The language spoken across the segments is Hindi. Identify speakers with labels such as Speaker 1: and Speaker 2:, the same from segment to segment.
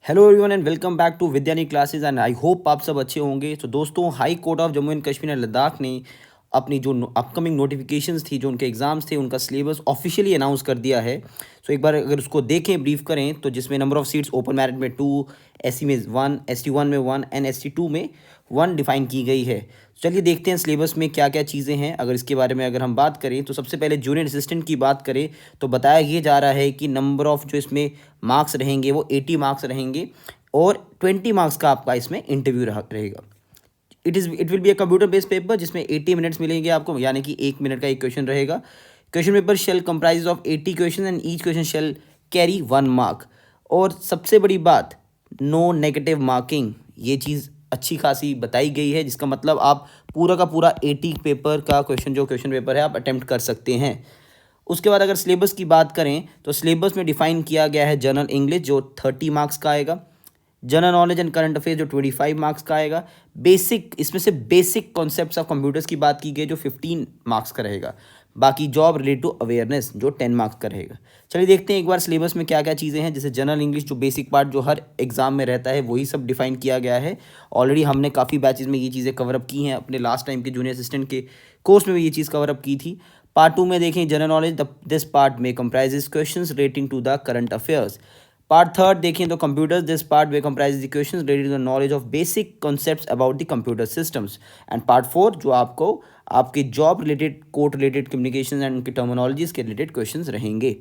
Speaker 1: Hello everyone and welcome back to Vidyani classes and I hope आप सब अच्छे होंगे। तो दोस्तों, high court of Jammu and Kashmir and Ladakh ने अपनी जो अपकमिंग नोटिफिकेशंस थी, जो उनके एग्जाम्स थे, उनका सिलेबस ऑफिशियली अनाउंस कर दिया है। सो एक बार अगर उसको देखें, ब्रीफ करें, तो जिसमें number of seats open merit में 2, एससी में 1, ST1 में 1 एंड ST2 में 1 डिफाइन की गई है। चलिए देखते हैं सिलेबस में क्या क्या चीज़ें हैं। अगर इसके बारे में अगर हम बात करें तो सबसे पहले जूनियर असिस्टेंट की बात करें तो बताया ये जा रहा है कि नंबर ऑफ़ जो इसमें मार्क्स रहेंगे वो 80 मार्क्स रहेंगे और 20 मार्क्स का आपका इसमें इंटरव्यू रहेगा। It will be a computer based paper जिसमें 80 मिनट्स मिलेंगे आपको, यानी कि 1 मिनट का एक क्वेश्चन रहेगा। Question paper shall comprise of 80 question and each question shall carry 1 mark. और सबसे बड़ी बात, नो नेगेटिव मार्किंग, ये चीज़ अच्छी खासी बताई गई है, जिसका मतलब आप पूरा का पूरा 80 पेपर का क्वेश्चन पेपर है आप अटेम्प्ट कर सकते हैं। उसके बाद अगर सिलेबस की बात करें तो सिलेबस में डिफाइन किया गया है जनरल इंग्लिश जो 30 मार्क्स का आएगा, general knowledge and current affair जो 25 मार्क्स का आएगा, बेसिक, इसमें से बेसिक कॉन्सेप्ट्स ऑफ कंप्यूटर्स की बात की गई जो 15 मार्क्स का रहेगा, बाकी जॉब रिलेटेड टू अवेयरनेस जो 10 मार्क्स का रहेगा। चलिए देखते हैं एक बार सिलेबस में क्या क्या चीज़ें हैं। जैसे जनरल इंग्लिश जो बेसिक पार्ट जो हर एग्जाम में रहता है वही सब डिफाइन किया गया है। ऑलरेडी हमने काफ़ी बैचेज में ये चीज़ें कवर अप की हैं, अपने लास्ट टाइम के जूनियर असिस्टेंट के कोर्स में भी ये चीज़ कवर अप की थी। पार्ट 2 में देखें जनरल नॉलेज, दिस पार्ट में comprises questions relating to the current affairs. Part 3 देखें तो कंप्यूटर्स, दिस पार्ट में comprise the questions related to the knowledge of basic concepts about the computer systems. And part 4 जो आपको आपके job related, court related, communication and उनकी टर्मिनोलॉजीज के रिलेटेड क्वेश्चंस रहेंगे।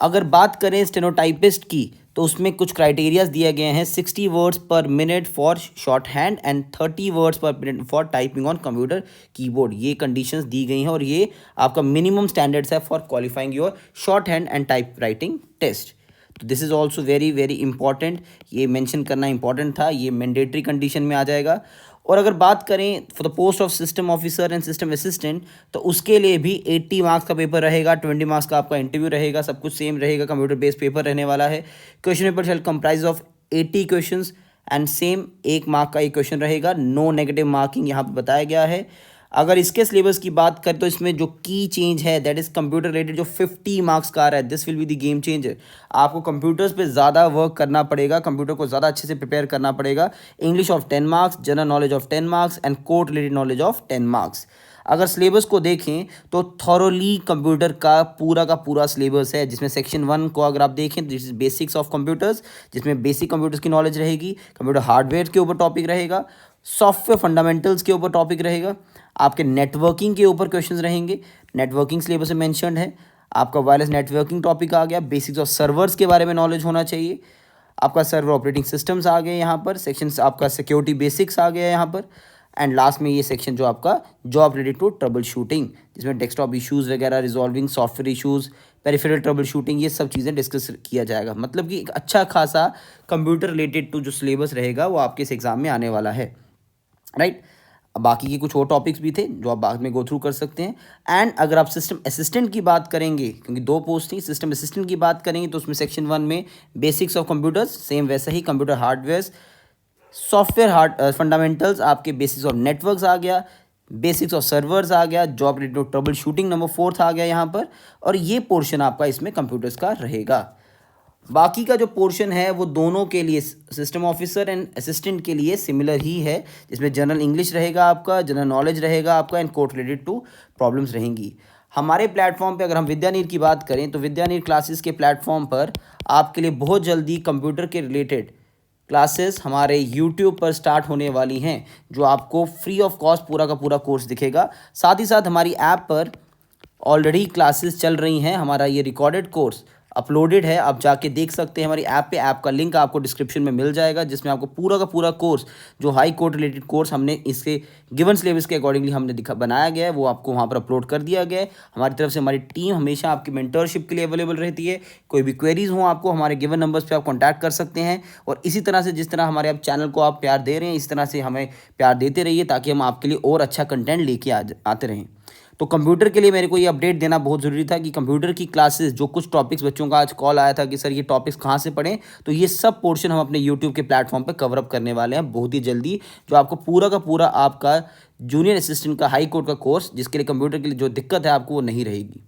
Speaker 1: अगर बात करें स्टेनोटाइपिस्ट की तो उसमें कुछ क्राइटेरियाज दिए गए हैं, 60 words per minute for shorthand and 30 words per minute for typing on computer keyboard. ये कंडीशंस दी गई हैं और ये आपका मिनिमम स्टैंडर्ड्स है for qualifying your shorthand and typewriting test. तो this is also very very important, ये मेंशन करना इंपॉर्टेंट था, ये मैंडेटरी कंडीशन में आ जाएगा। और अगर बात करें for the post of system officer and system assistant तो उसके लिए भी 80 मार्क्स का पेपर रहेगा, 20 मार्क्स का आपका इंटरव्यू रहेगा, सब कुछ सेम रहेगा, कंप्यूटर बेस्ड पेपर रहने वाला है। Question paper shall comprise of 80 questions and same 1 mark का एक क्वेश्चन रहेगा, नो नेगेटिव मार्किंग यहाँ पर बताया गया है। अगर इसके सिलेबस की बात करें तो इसमें जो की चेंज है दैट इज़ कंप्यूटर रिलेटेड जो 50 मार्क्स का आ रहा है, this will be the game changer. आपको कंप्यूटर्स पे ज़्यादा वर्क करना पड़ेगा, कंप्यूटर को ज़्यादा अच्छे से प्रिपेयर करना पड़ेगा। English of 10 marks, general knowledge of 10 marks and code related knowledge of 10 marks. अगर सिलेबस को देखें तो थॉरोली कंप्यूटर का पूरा सिलेबस है, जिसमें सेक्शन 1 को अगर आप देखें this is basics of computers, जिसमें बेसिक कंप्यूटर्स की नॉलेज रहेगी, कंप्यूटर हार्डवेयर के ऊपर टॉपिक रहेगा, सॉफ्टवेयर फंडामेंटल्स के ऊपर टॉपिक रहेगा, आपके नेटवर्किंग के ऊपर क्वेश्चंस रहेंगे, नेटवर्किंग सिलेबस में मेंशन्ड है, आपका वायरलेस नेटवर्किंग टॉपिक आ गया, बेसिक्स ऑफ सर्वर्स के बारे में नॉलेज होना चाहिए, आपका सर्वर ऑपरेटिंग सिस्टम्स आ गए यहाँ पर, सेक्शंस आपका सिक्योरिटी बेसिक्स आ गया यहाँ पर, एंड लास्ट में ये सेक्शन जो आपका job related to trouble shooting, जिसमें डेस्कटॉप इश्यूज़ वगैरह, resolving software issues, peripheral trouble shooting, ये सब चीज़ें डिस्कस किया जाएगा। मतलब कि एक अच्छा खासा कंप्यूटर रिलेटेड टू जो सिलेबस रहेगा वो आपके इस एग्ज़ाम में आने वाला है, राइट। बाकी के कुछ और टॉपिक्स भी थे जो आप बाद में गो थ्रू कर सकते हैं। एंड अगर आप सिस्टम असिस्टेंट की बात करेंगे, क्योंकि 2 पोस्ट थी, सिस्टम असिस्टेंट की बात करेंगे तो उसमें सेक्शन 1 में बेसिक्स ऑफ कंप्यूटर्स, सेम वैसा ही कंप्यूटर हार्डवेयर, सॉफ्टवेयर फंडामेंटल्स, आपके बेसिक्स ऑफ नेटवर्क्स आ गया, बेसिक्स ऑफ सर्वर्स आ गया, job related trouble shooting number 4 आ गया यहाँ पर, और ये पोर्शन आपका इसमें कंप्यूटर्स का रहेगा। बाकी का जो पोर्शन है वो दोनों के लिए, सिस्टम ऑफिसर एंड असिस्टेंट के लिए सिमिलर ही है, जिसमें जनरल इंग्लिश रहेगा आपका, जनरल नॉलेज रहेगा आपका and court related to problems रहेंगी। हमारे प्लेटफॉर्म पे अगर हम विद्यानीर की बात करें तो विद्यानीर क्लासेस के प्लेटफॉर्म पर आपके लिए बहुत जल्दी कंप्यूटर के रिलेटेड क्लासेस हमारे यूट्यूब पर स्टार्ट होने वाली हैं, जो आपको फ्री ऑफ कॉस्ट पूरा का पूरा कोर्स दिखेगा। साथ ही साथ हमारी ऐप पर ऑलरेडी क्लासेस चल रही हैं, हमारा ये रिकॉर्डेड कोर्स अपलोडेड है, आप जाके देख सकते हैं हमारी ऐप पे। ऐप का लिंक आपको डिस्क्रिप्शन में मिल जाएगा, जिसमें आपको पूरा का पूरा कोर्स जो हाई कोर्ट रिलेटेड कोर्स हमने इसके गिवन सिलेबस के अकॉर्डिंगली हमने बनाया गया है वो आपको वहाँ पर अपलोड कर दिया गया है। हमारी तरफ से हमारी टीम हमेशा आपकी मेंटरशिप के लिए अवेलेबल रहती है। कोई भी क्वेरीज हो आपको हमारे गिवन नंबर्स पर आप कॉन्टैक्ट कर सकते हैं, और इसी तरह से जिस तरह हमारे आप चैनल को आप प्यार दे रहे हैं इस तरह से हमें प्यार देते रहिए, ताकि हम आपके लिए और अच्छा कंटेंट लेके आते रहें। तो कंप्यूटर के लिए मेरे को ये अपडेट देना बहुत ज़रूरी था कि कंप्यूटर की क्लासेस जो कुछ टॉपिक्स, बच्चों का आज कॉल आया था कि सर ये टॉपिक्स कहाँ से पढ़ें, तो ये सब पोर्शन हम अपने यूट्यूब के प्लेटफॉर्म पे कवर अप करने वाले हैं बहुत ही जल्दी, जो आपको पूरा का पूरा आपका जूनियर असिस्टेंट का हाई कोर्ट का कोर्स, जिसके लिए कंप्यूटर के लिए जो दिक्कत है आपको वो नहीं रहेगी।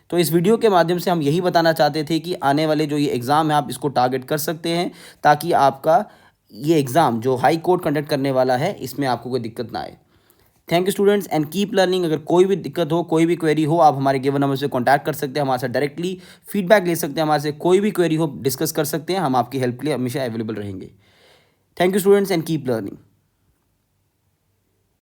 Speaker 1: तो इस वीडियो के माध्यम से हम यही बताना चाहते थे कि आने वाले जो ये एग्ज़ाम है आप इसको टारगेट कर सकते हैं, ताकि आपका ये एग्ज़ाम जो हाई कोर्ट कंडक्ट करने वाला है इसमें आपको कोई दिक्कत ना आए। Thank you students and keep learning. अगर कोई भी दिक्कत हो, कोई भी क्वेरी हो, आप हमारे गिवन नंबर से कॉन्टैक्ट कर सकते हैं, हमारे साथ डायरेक्टली फीडबैक ले सकते हैं, हमारे से कोई भी क्वेरी हो डिस्कस कर सकते हैं, हम आपकी हेल्प के लिए हमेशा अवेलेबल रहेंगे। Thank you students and keep learning.